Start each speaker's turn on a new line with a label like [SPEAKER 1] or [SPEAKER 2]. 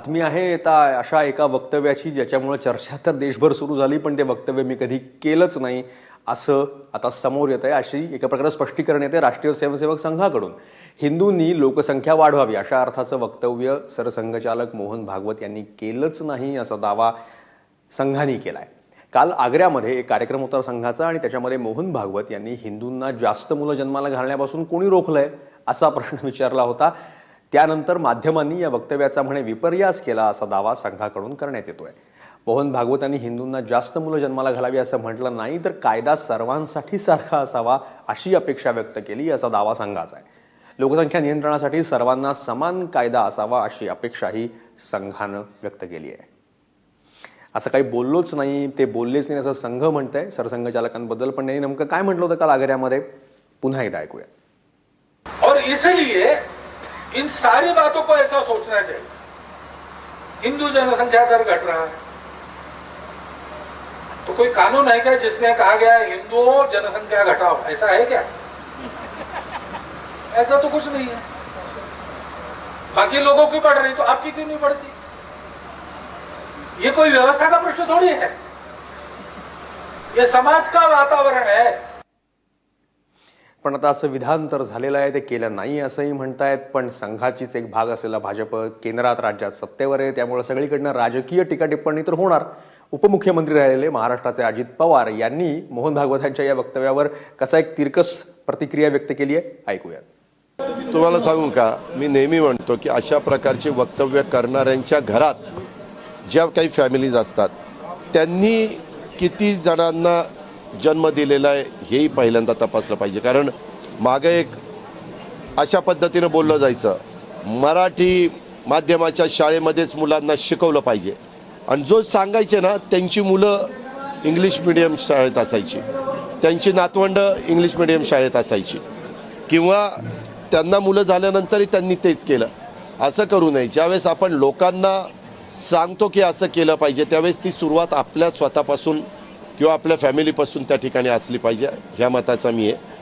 [SPEAKER 1] बातमी आहे आता अशा एका वक्तव्याची ज्याच्यामुळे चर्चा तर देशभर सुरू झाली, पण ते वक्तव्य मी कधी केलंच नाही असं आता समोर येत आहे। अशी एका प्रकारे स्पष्टीकरण येते राष्ट्रीय स्वयंसेवक संघाकडून। हिंदूंनी लोकसंख्या वाढवावी अशा अर्थाचं वक्तव्य सरसंघचालक मोहन भागवत यांनी केलंच नाही असा दावा संघाने केलाय। काल आग्र्यामध्ये एक कार्यक्रम होता संघाचा आणि त्याच्यामध्ये मोहन भागवत यांनी हिंदूंना जास्त मुलं जन्माला घालण्यापासून कोणी रोखलंय असा प्रश्न विचारला होता। त्यानंतर माध्यमांनी या वक्तव्याचा म्हणे विपर्यास केला असा दावा संघाकडून करण्यात येतोय। मोहन भागवत यांनी हिंदूंना जास्त मुलं जन्माला घालावी असं म्हटलं नाही, तर कायदा सर्वांसाठी सारखा असावा अशी अपेक्षा व्यक्त केली असा दावा संघाचा आहे। लोकसंख्या नियंत्रणासाठी सर्वांना समान कायदा असावा अशी अपेक्षाही संघानं व्यक्त केली आहे। असं काही बोललोच नाही, ते बोललेच नाही असं संघ म्हणतंय सरसंघचालकांबद्दल, पण त्यांनी नेमकं काय म्हटलं होतं काल आग्र्यामध्ये पुन्हा एकदा ऐकूया।
[SPEAKER 2] और इसलिए इन सारी बातों को ऐसा सोचना चाहिए। हिंदू जनसंख्या दर घट रहा है तो कोई कानून है क्या जिसमें कहा गया है हिंदुओं जनसंख्या घटाओ, ऐसा है क्या? ऐसा तो कुछ नहीं है। बाकी लोगों की बढ़ रही तो आपकी क्यों नहीं बढ़ती? ये कोई व्यवस्था का प्रश्न थोड़ी है, ये समाज का वातावरण है।
[SPEAKER 1] पण आता असं विधान तर झालेलं आहे, ते केलं नाही असंही म्हणतायत। पण संघाचीच एक भाग असलेला भाजप केंद्रात राज्यात सत्तेवर आहे, त्यामुळे सगळीकडनं राजकीय टीका टिप्पणी तर होणार। उपमुख्यमंत्री राहिलेले महाराष्ट्राचे अजित पवार यांनी मोहन भागवत यांच्या या वक्तव्यावर कसा एक तिरकस प्रतिक्रिया व्यक्त केली आहे, ऐकूया।
[SPEAKER 3] तुम्हाला सांगू का, मी नेहमी म्हणतो की अशा प्रकारचे वक्तव्य करणाऱ्यांच्या घरात ज्या काही फॅमिलीज असतात त्यांनी किती जणांना जन्म दिलेला आहे हेही पहिल्यांदा तपासलं पाहिजे। कारण मागे एक अशा पद्धतीने बोललं जायचं, मराठी माध्यमाच्या शाळेमध्येच मुलांना शिकवलं पाहिजे, आणि जो सांगायचे ना त्यांची मुलं इंग्लिश मीडियम शाळेत असायची, त्यांची नातवंडं इंग्लिश मीडियम शाळेत असायची, किंवा त्यांना मुलं झाल्यानंतरही त्यांनी तेच केलं। असं करू नये। ज्यावेळेस आपण लोकांना सांगतो की असं केलं पाहिजे, त्यावेळेस ती सुरुवात आपल्या स्वतःपासून किंवा आपल्या फॅमिलीपासून त्या ठिकाणी असली पाहिजे, ह्या मताचा मी आहे।